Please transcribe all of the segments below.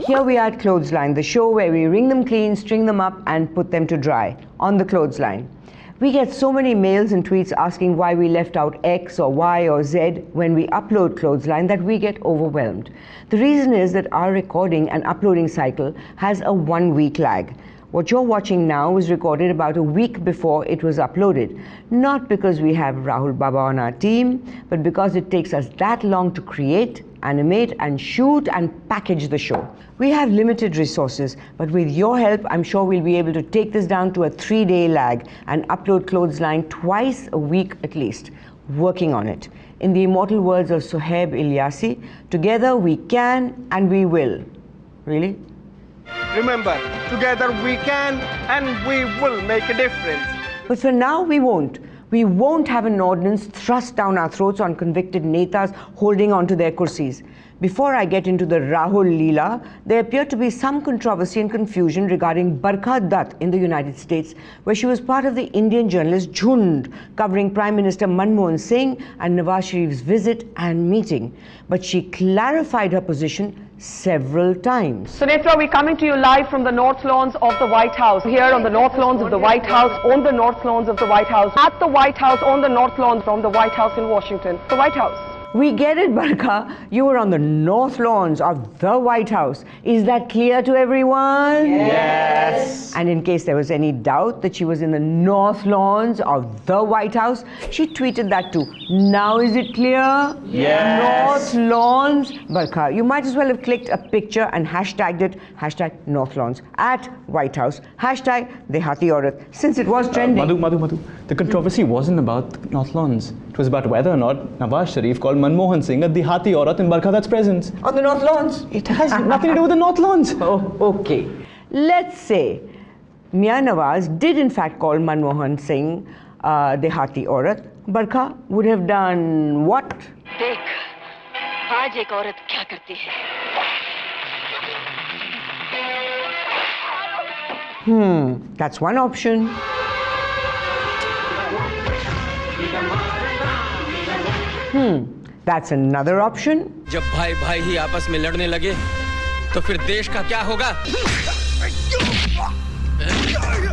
Here we are at Clothesline, the show where we wring them clean, string them up and put them to dry on the clothesline. We get so many mails and tweets asking why we left out X or Y or Z when we upload Clothesline that we get overwhelmed. The reason is that our recording and uploading cycle has a 1 week lag. What you're watching now was recorded about a week before it was uploaded. Not because we have Rahul Baba on our team, but because it takes us that long to create, animate and shoot and package the show. We have limited resources, but with your help, I'm sure we'll be able to take this down to a 3-day lag and upload Clothesline twice a week at least. Working on it. In the immortal words of Sohaib Ilyasi, together we can and we will. Really? Remember, together we can and we will make a difference. But for now, we won't. We won't have an ordinance thrust down our throats on convicted netas holding on to their kursis. Before I get into the Rahul Leela, there appeared to be some controversy and confusion regarding Barkha Dutt in the United States, where she was part of the Indian journalist Jhund, covering Prime Minister Manmohan Singh and Nawaz Sharif's visit and meeting. But she clarified her position several times. So Netra, we're coming to you live from the North Lawns of the White House. Here on the North Lawns of the White House, on the North Lawns of the White House, at the White House, on the North Lawns from the White House in Washington. The White House. We get it, Barkha. You were on the North Lawns of the White House. Is that clear to everyone? Yes. And in case there was any doubt that she was in the North Lawns of the White House, she tweeted that too. Now is it clear? Yes. North Lawns. Barkha, you might as well have clicked a picture and hashtagged it, hashtag North Lawns, at White House, hashtag Dehati Aurat, since it was trending. Madhu, the controversy wasn't about North Lawns. It was about whether or not Nawaz Sharif called Manmohan Singh a Dehati Aurat in Barkha Dutt's presence. On the North Lawns? It has nothing to do with the North Lawns. Oh, okay. Let's say Mia Nawaz did in fact call Manmohan Singh Dehati Aurat. Barkha would have done what? देख, आज एक औरत क्या करती है? That's one option. That's another option. जब भाई भाई ही आपस में लड़ने लगे, तो फिर देश का क्या होगा?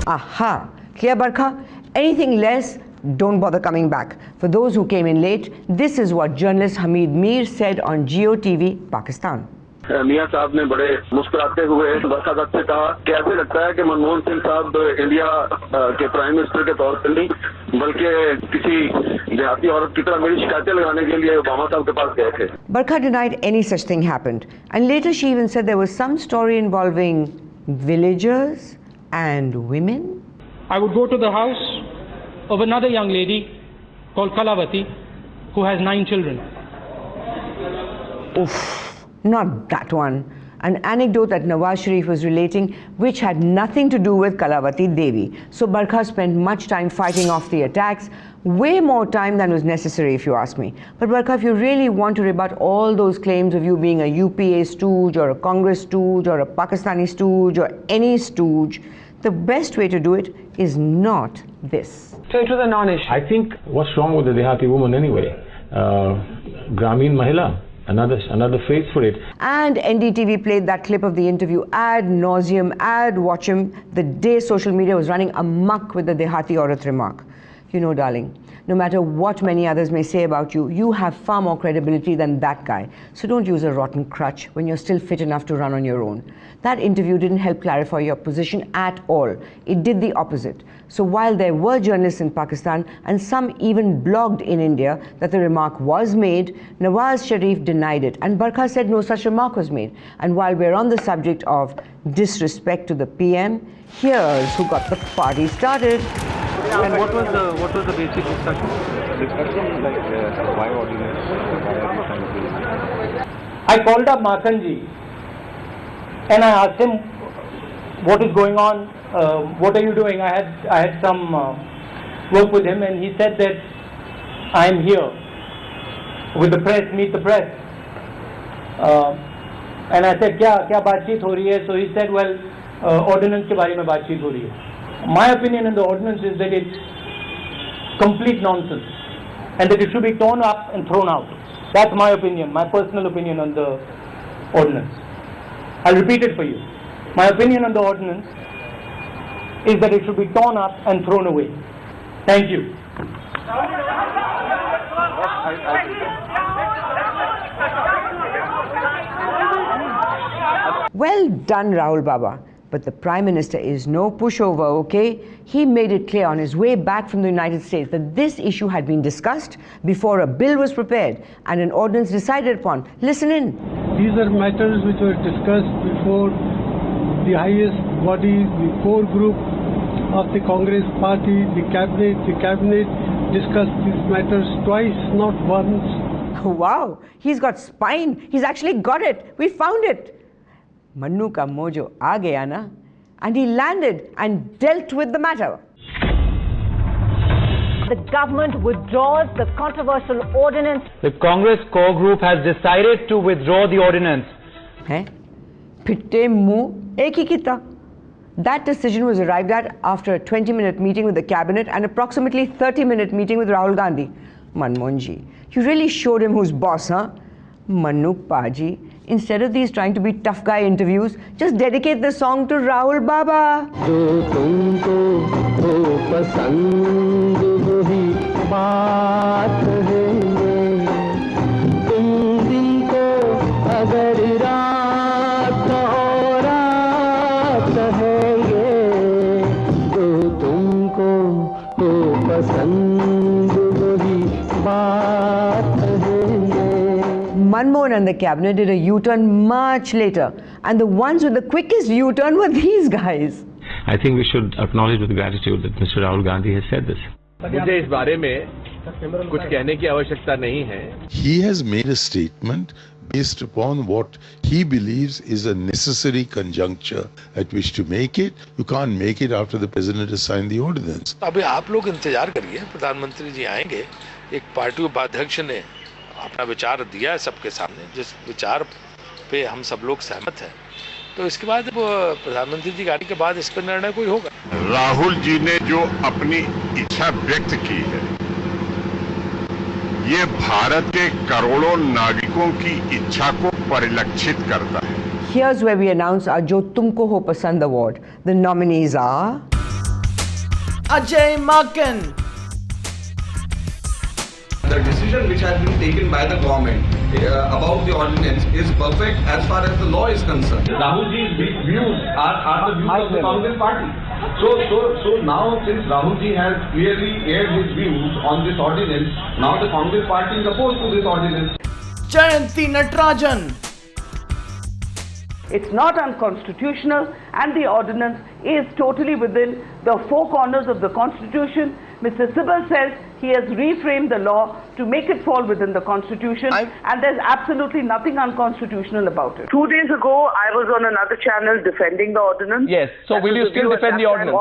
Aha. Clear, Barkha? Anything less, don't bother coming back. For those who came in late, this is what journalist Hamid Mir said on Geo TV, Pakistan. मियां साहब ने बड़े मुस्कुराते हुए बरखा दत्त से कहा कि ऐसे लगता है कि मनमोहन सिंह साहब इंडिया के प्राइम मिनिस्टर के तौर पर नहीं बल्कि किसी देहाती औरत की तरह मेरी शिकायतें लगाने के लिए ओबामा साहब के पास गए थे. Barkha denied any such thing happened, and later she even said there was some story involving villagers and women. I would go to the house of another young lady called Kalavati who has 9 children. Oof. Not that one. An anecdote that Nawaz Sharif was relating which had nothing to do with Kalavati Devi. So Barkha spent much time fighting off the attacks, way more time than was necessary if you ask me. But Barkha, if you really want to rebut all those claims of you being a UPA stooge or a Congress stooge or a Pakistani stooge or any stooge, the best way to do it is not this. So it was a non-issue. I think what's wrong with the Dehati woman anyway? Grameen Mahila. Another face for it. And NDTV played that clip of the interview ad nauseum, ad watchum, the day social media was running amok with the Dehati Aurat remark. You know, darling, no matter what many others may say about you, you have far more credibility than that guy. So don't use a rotten crutch when you're still fit enough to run on your own. That interview didn't help clarify your position at all. It did the opposite. So while there were journalists in Pakistan and some even blogged in India that the remark was made, Nawaz Sharif denied it and Barkha said no such remark was made. And while we're on the subject of disrespect to the PM, here's who got the party started. And what was the basic discussion? Why ordinance? I called up Makhanji and I asked him what is going on, what are you doing? I had some work with him and he said that I am here with the press, meet the press. And I said क्या बातचीत हो रही है? So he said well ordinance के बारे में बातचीत हो रही है. My opinion on the ordinance is that it's complete nonsense and that it should be torn up and thrown out. That's my opinion, my personal opinion on the ordinance. I'll repeat it for you. My opinion on the ordinance is that it should be torn up and thrown away. Thank you. Well done, Rahul Baba. But the Prime Minister is no pushover, okay? He made it clear on his way back from the United States that this issue had been discussed before a bill was prepared and an ordinance decided upon. Listen in. These are matters which were discussed before the highest body, the core group of the Congress party, the cabinet. The cabinet discussed these matters twice, not once. Wow, he's got spine. He's actually got it. We found it. Mannu ka mojo aa gaya na, and he landed and dealt with the matter. The government withdraws the controversial ordinance. The Congress core group has decided to withdraw the ordinance. Pitte mu ek hi kita. That decision was arrived at after a 20-minute meeting with the cabinet and approximately 30-minute meeting with Rahul Gandhi. Manmohan ji, you really showed him who's boss, huh? Mannu Paji, instead of these trying to be tough guy interviews, just dedicate the song to Rahul Baba. जो तुमको हो पसंद वही बात है तुम दिन को अगर रात हो रात कहेंगे जो तुमको हो पसंद वही बात है Manmohan and the cabinet did a U-turn much later, and the ones with the quickest U-turn were these guys. I think we should acknowledge with gratitude that Mr. Rahul Gandhi has said this. मुझे इस बारे में कुछ कहने की आवश्यकता नहीं है. He has made a statement based upon what he believes is a necessary conjuncture at which to make it. You can't make it after the president has signed the ordinance. अभी आप लोग इंतजार करिए, प्रधानमंत्री जी आएंगे. एक पार्टी उपाध्यक्ष ने अपना विचार दिया है सबके सामने, जिस विचार पे हम सब लोग सहमत हैं, तो इसके बाद प्रधानमंत्री जी आने के बाद इस पर निर्णय कोई होगा. राहुल जी ने जो अपनी इच्छा व्यक्त की है, ये भारत के करोड़ों नागरिकों की इच्छा को परिलक्षित करता है. Here's where we announce our Jo Tumko Ho Pasand award. The nominees are Ajay Makan. The decision which has been taken by the government about the ordinance is perfect as far as the law is concerned. Rahul ji's views are the views of the Congress party. So now since Rahul ji has clearly aired his views on this ordinance, now the Congress party is opposed to this ordinance. Jayanti Natarajan. It's not unconstitutional, and the ordinance is totally within the four corners of the Constitution. Mr. Sibal says he has reframed the law to make it fall within the Constitution, and there's absolutely nothing unconstitutional about it. 2 days ago, I was on another channel defending the ordinance. Yes, so will you still defend the ordinance?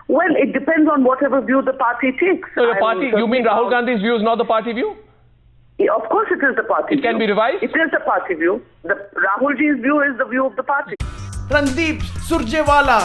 Well, it depends on whatever view the party takes. So the party, you mean Rahul Gandhi's view is not the party view? Yeah, of course it is the party view. It can be revised? It is the party view. The Rahul ji's view is the view of the party. Randeep Surjewala.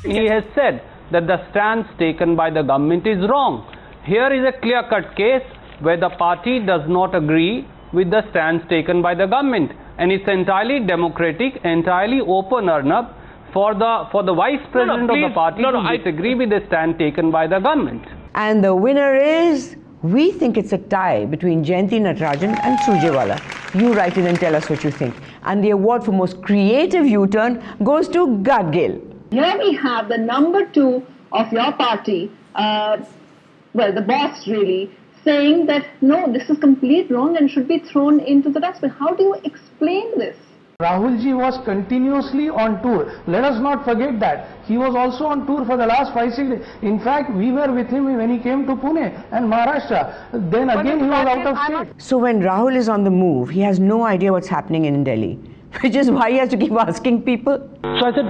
He has said that the stance taken by the government is wrong. Here is a clear-cut case where the party does not agree with the stance taken by the government, and it's entirely democratic, entirely open, Arnab, for the vice president of the party to disagree with the stand taken by the government. And the winner is, we think it's a tie between Jayanti Natarajan and Surjewala. You write in and tell us what you think. And the award for most creative U-turn goes to Gadgil. Here we have the number 2 of your party, well, the boss really, saying that no, this is complete wrong and should be thrown into the dustbin. How do you explain this? Rahul ji was continuously on tour. Let us not forget that. He was also on tour for the last 5-6 days. In fact, we were with him when he came to Pune and Maharashtra. Then again he was out of state. So when Rahul is on the move, he has no idea what's happening in Delhi, which is why he has to keep asking people. So I said,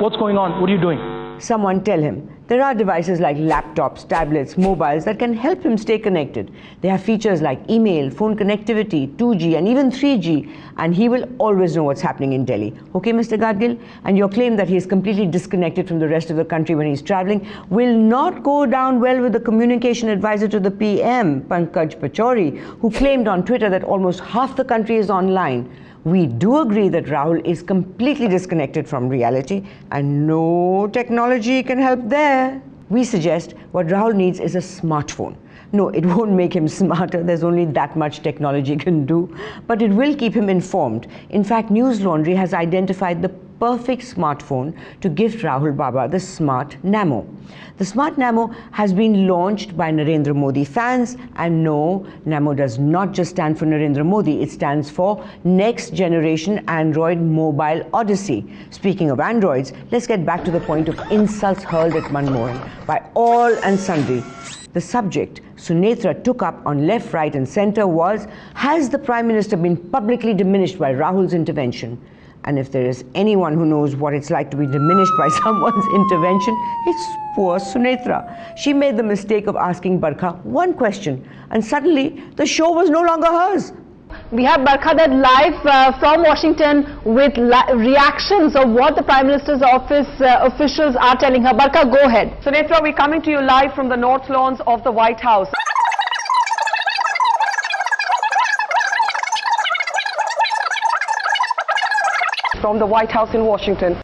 what's going on? What are you doing? Someone tell him. There are devices like laptops, tablets, mobiles that can help him stay connected. They have features like email, phone connectivity, 2G and even 3G, and he will always know what's happening in Delhi. Okay, Mr. Gadgil? And your claim that he is completely disconnected from the rest of the country when he's traveling will not go down well with the communication advisor to the PM, Pankaj Pachori, who claimed on Twitter that almost half the country is online. We do agree that Rahul is completely disconnected from reality and no technology can help there. We suggest what Rahul needs is a smartphone. No, it won't make him smarter, there's only that much technology can do, but it will keep him informed. In fact, News Laundry has identified the perfect smartphone to gift Rahul Baba, the Smart Namo. The Smart Namo has been launched by Narendra Modi fans, and no, Namo does not just stand for Narendra Modi, it stands for Next Generation Android Mobile Odyssey. Speaking of androids, let's get back to the point of insults hurled at Manmohan by all and sundry. The subject Sunetra took up on left, right and centre was, has the Prime Minister been publicly diminished by Rahul's intervention? And if there is anyone who knows what it's like to be diminished by someone's intervention, it's poor Sunetra. She made the mistake of asking Barkha one question and suddenly the show was no longer hers. We have Barkha live from Washington with reactions of what the Prime Minister's office officials are telling her. Barkha, go ahead. Sunetra, we're coming to you live from the North Lawns of the White House. From the White House in Washington.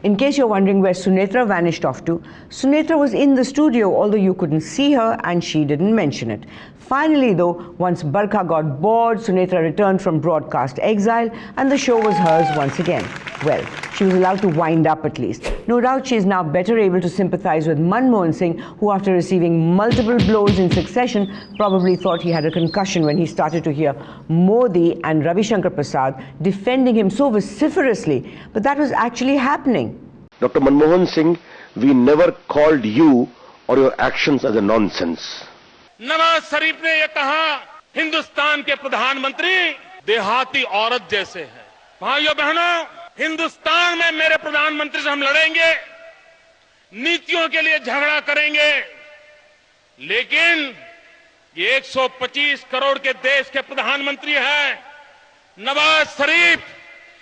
In case you're wondering where Sunetra vanished off to, Sunetra was in the studio, although you couldn't see her and she didn't mention it. Finally though, once Barkha got bored, Sunetra returned from broadcast exile and the show was hers once again. Well, she was allowed to wind up at least. No doubt she is now better able to sympathize with Manmohan Singh, who after receiving multiple blows in succession probably thought he had a concussion when he started to hear Modi and Ravi Shankar Prasad defending him so vociferously. But that was actually happening. Dr. Manmohan Singh, we never called you or your actions as a nonsense. Nawaz Sharif ने ये कहा, हिंदुस्तान के प्रधानमंत्री देहाती औरत जैसे हैं। भाइयों बहनों, हिंदुस्तान में मेरे प्रधानमंत्री से हम लड़ेंगे, नीतियों के लिए झगड़ा करेंगे, लेकिन ये 125 करोड़ के देश के प्रधानमंत्री हैं। नवाज शरीफ,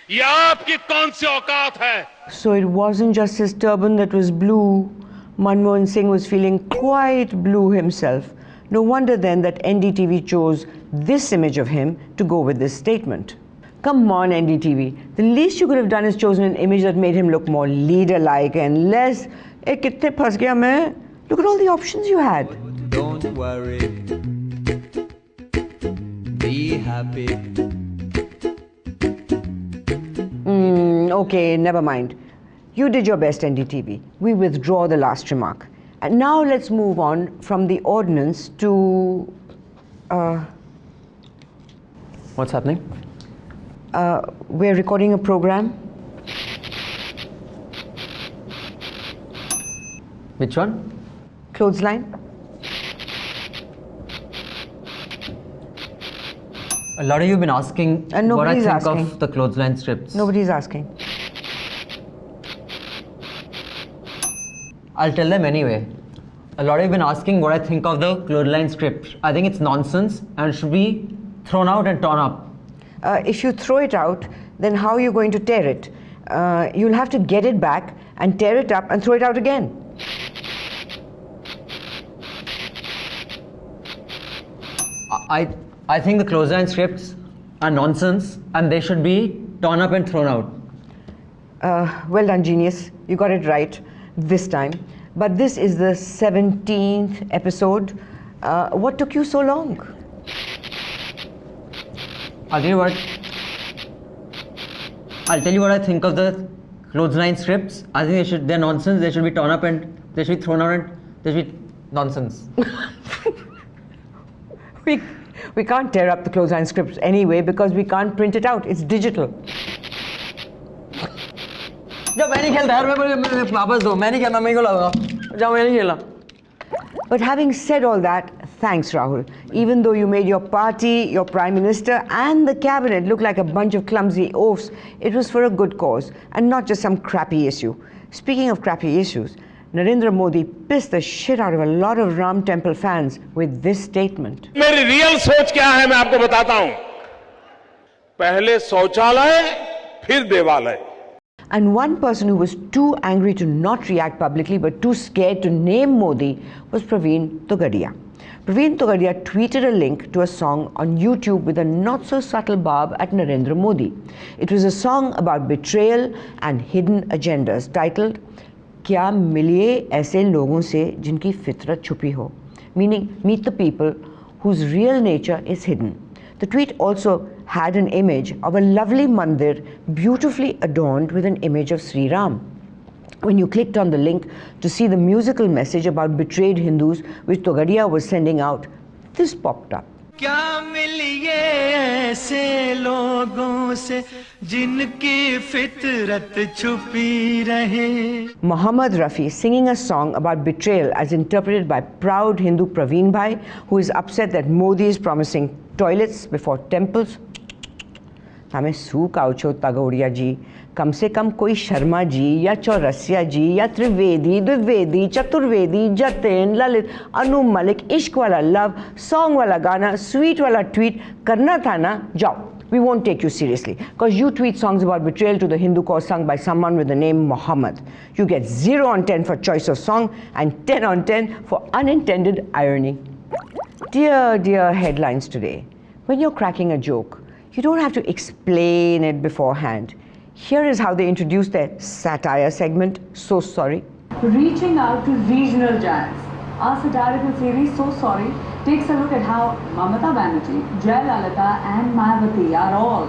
ये आपकी कौन सी औकात है? So it wasn't just his turban that was blue. Manmohan Singh was feeling quite blue himself. No wonder then that NDTV chose this image of him to go with this statement. Come on, NDTV. The least you could have done is chosen an image that made him look more leader-like and less, look at all the options you had. Don't worry. Be happy. Okay, never mind. You did your best, NDTV. We withdraw the last remark. And now let's move on from the ordinance to... What's happening? We're recording a program. Which one? Clothesline. A lot of you have been asking what I think of the Clothesline scripts. Nobody's asking. I'll tell them anyway. A lot of you have been asking what I think of the Clothesline script. I think it's nonsense and should be thrown out and torn up. If you throw it out, then how are you going to tear it? You'll have to get it back and tear it up and throw it out again. I think the Clothesline scripts are nonsense and they should be torn up and thrown out. Well done, genius. You got it right this time. But this is the 17th episode. What took you so long? I'll tell you what I think of the Clothesline scripts. I think they're nonsense. They should be torn up and they should be thrown out and they should be nonsense. We can't tear up the Clothesline scripts anyway because we can't print it out. It's digital. But having said all that, thanks Rahul. Even though you made your party, your Prime Minister and the cabinet look like a bunch of clumsy oafs, it was for a good cause and not just some crappy issue. Speaking of crappy issues, Narendra Modi pissed the shit out of a lot of Ram Temple fans with this statement. मेरी real सोच क्या है मैं आपको बताता हूं. पहले शौचालय, फिर देवालय. And one person who was too angry to not react publicly but too scared to name Modi was Praveen Togadia. Praveen Togadia tweeted a link to a song on YouTube with a not-so-subtle barb at Narendra Modi. It was a song about betrayal and hidden agendas titled "Kya miliye aise logon se jinki fitrat chupi ho," meaning meet the people whose real nature is hidden. The tweet also had an image of a lovely mandir beautifully adorned with an image of Sri Ram. When you clicked on the link to see the musical message about betrayed Hindus which Togadia was sending out, this popped up. क्या मिलिए ऐसे लोगों से जिनकी फितरत छुपी रहे. Muhammad Rafi singing a song about betrayal as interpreted by proud Hindu Praveen Bhai, who is upset that Modi is promising toilets before temples. हमें सूख आओ तगोड़िया जी, कम से कम कोई शर्मा जी या चौरसिया जी या त्रिवेदी द्विवेदी चतुर्वेदी जतिन ललित अनु मलिक इश्क वाला लव सॉन्ग वाला गाना स्वीट वाला ट्वीट करना था ना. जाओ, we won't take you seriously because you tweet songs about betrayal to the Hindu cause sung by someone with the name Muhammad. You get 0 on 10 for choice of song and 10 on 10 for unintended irony. Dear headlines today. When you're cracking a joke, you don't have to explain it beforehand. Here is how they introduced their satire segment, So Sorry. Reaching out to regional giants. Our satirical series, So Sorry, takes a look at how Mamata Banerjee, Jayalalitha and Mayawati are all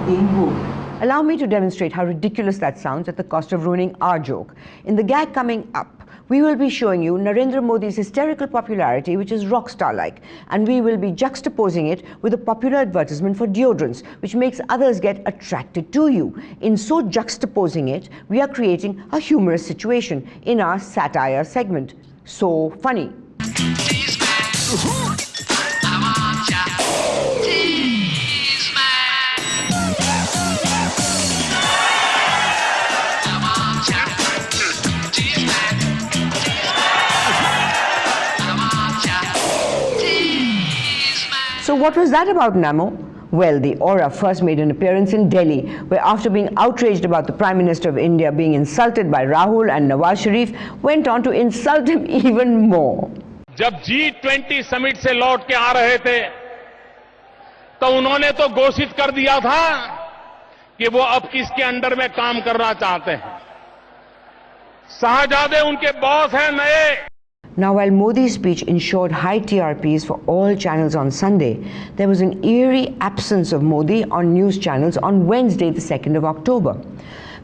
being wooed. Allow me to demonstrate how ridiculous that sounds at the cost of ruining our joke. In the gag coming up, we will be showing you Narendra Modi's hysterical popularity, which is rock star-like, and we will be juxtaposing it with a popular advertisement for deodorants, which makes others get attracted to you. In so juxtaposing it, we are creating a humorous situation in our satire segment. So funny. So what was that about, Namo? Well, the aura first made an appearance in Delhi, where after being outraged about the Prime Minister of India being insulted by Rahul and Nawaz Sharif, went on to insult him even more. जब G20 summit से लौट के आ रहे थे, तो उन्होंने तो घोषित कर दिया था कि वो अब किसके अंडर में काम करना चाहते हैं. शाहजादे उनके बॉस हैं नए. Now, while Modi's speech ensured high TRPs for all channels on Sunday, there was an eerie absence of Modi on news channels on Wednesday, the 2nd of October.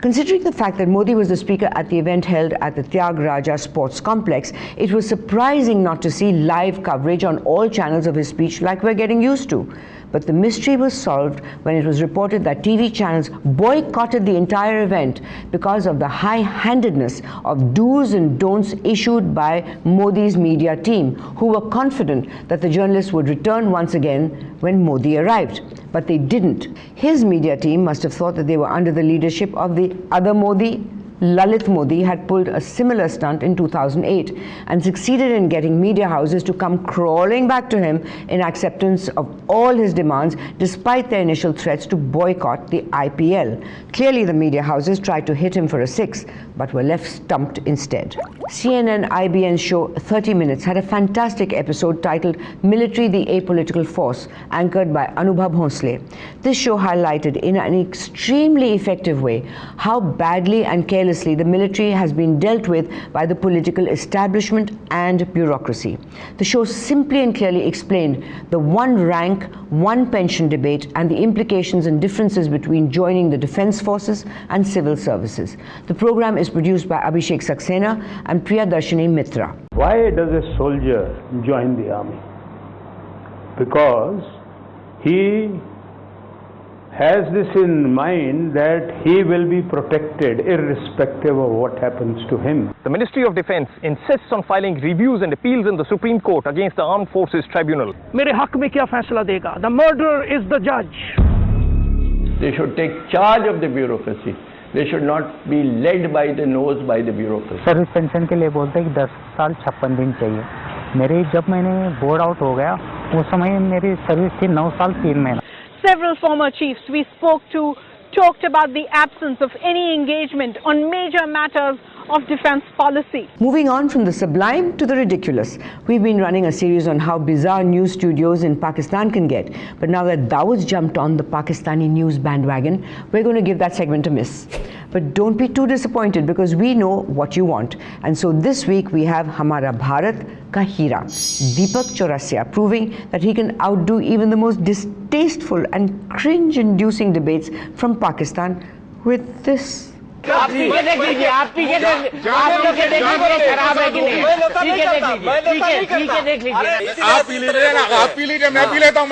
Considering the fact that Modi was the speaker at the event held at the Tyag Raja Sports Complex, it was surprising not to see live coverage on all channels of his speech like we're getting used to. But the mystery was solved when it was reported that TV channels boycotted the entire event because of the high-handedness of do's and don'ts issued by Modi's media team, who were confident that the journalists would return once again when Modi arrived. But they didn't. His media team must have thought that they were under the leadership of the other Modi. Lalit Modi had pulled a similar stunt in 2008 and succeeded in getting media houses to come crawling back to him in acceptance of all his demands despite their initial threats to boycott the IPL. Clearly the media houses tried to hit him for a 6 but were left stumped instead. CNN IBN's show 30 Minutes had a fantastic episode titled Military the Apolitical Force, anchored by Anubhav Bhonsle. This show highlighted in an extremely effective way how badly and carelessly the military has been dealt with by the political establishment and bureaucracy. The show simply and clearly explained the one rank, one pension debate and the implications and differences between joining the defense forces and civil services. The program is produced by Abhishek Saxena and Priyadarshini Mitra. Why does a soldier join the army? Because he has this in mind that he will be protected irrespective of what happens to him. The Ministry of Defence insists on filing reviews and appeals in the Supreme Court against the Armed Forces Tribunal. मेरे हक में क्या फैसला देगा? The murderer is the judge. They should take charge of the bureaucracy. They should not be led by the nose by the bureaucracy. Service pension के लिए बोलते हैं कि 10 साल 56 दिन चाहिए. मेरे जब मैंने बोर्ड आउट हो गया उस समय मेरी सर्विस थी 9 साल 3 महीना. Several former chiefs we spoke to talked about the absence of any engagement on major matters of defense policy. Moving on from the sublime to the ridiculous. We've been running a series on how bizarre news studios in Pakistan can get. But now that Dawood's jumped on the Pakistani news bandwagon, we're going to give that segment a miss. But don't be too disappointed because we know what you want. And so this week we have Hamara Bharat Ka Hira, Deepak Chaurasia, proving that he can outdo even the most distasteful and cringe-inducing debates from Pakistan with this. आप पीछे देख लीजिए, आप पीछे देख, आप लोग के देखने को खराब है कि नहीं? पीछे देख लीजिए, पीछे देख लीजिए। आप पी लीजिए ना, आप पी लीजिए, मैं पी लेता हूँ,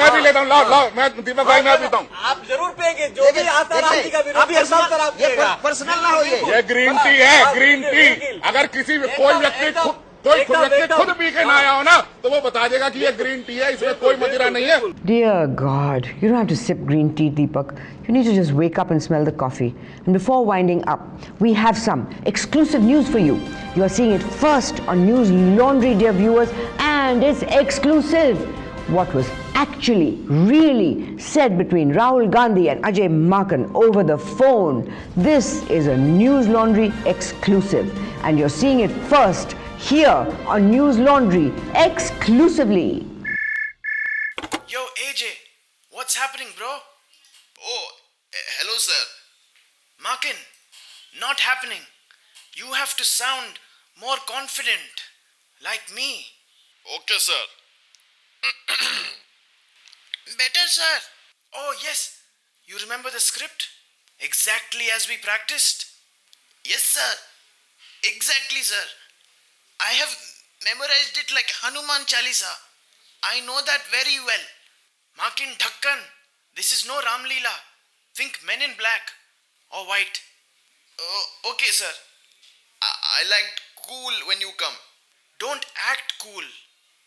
लाओ, मैं दीपक भाई मैं पीता हूँ। आप जरूर पिएंगे, जो भी आता राम जी का विरोध, ये पर्सनल ना हो ये ग्रीन टी है, ग्रीन टी। अगर किसी कोई व्यक्ति खुद पी के ना आया हो ना, तो वो बता देगा कि ये ग्रीन टी है, इसमें कोई मदिरा नहीं है। Dear God, you don't have to sip green tea, Deepak. You need to just wake up and smell the coffee. And before winding up, we have some exclusive news for you. You are seeing it first on News Laundry, dear viewers, and it's exclusive. What was actually, really said between Rahul Gandhi and Ajay Makan over the phone. This is a News Laundry exclusive. And you're seeing it first here on News Laundry exclusively. Yo, AJ, what's happening, bro? Oh, hello, sir. Makin, not happening. You have to sound more confident, like me. Okay, sir. Better, sir. Oh, yes. You remember the script? Exactly as we practiced? Yes, sir. Exactly, sir. I have memorized it like Hanuman Chalisa. I know that very well. Makin Dhakkan, this is no Ram Leela. Think Men in Black or White. Oh, okay, sir. I liked cool when you come. Don't act cool.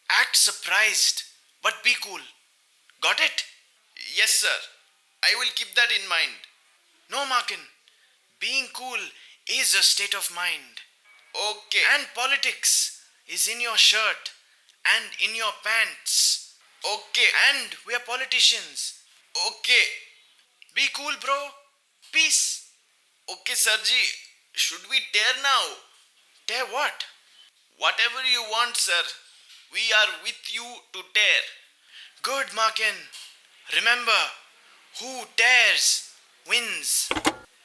Act surprised, but be cool. Got it? Yes, sir. I will keep that in mind. No, Makin. Being cool is a state of mind. Okay. And politics is in your shirt and in your pants. Okay. And we are politicians. Okay. Be cool, bro. Peace. Okay, Sirji. Should we tear now? Tear what? Whatever you want, sir. We are with you to tear. Good, Makin. Remember, who tears wins.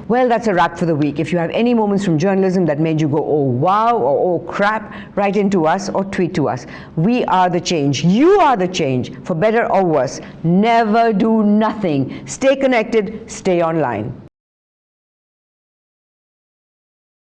Well, that's a wrap for the week. If you have any moments from journalism that made you go, oh wow, or oh crap, write into us or tweet to us. We are the change. You are the change. For better or worse, never do nothing. Stay connected, stay online.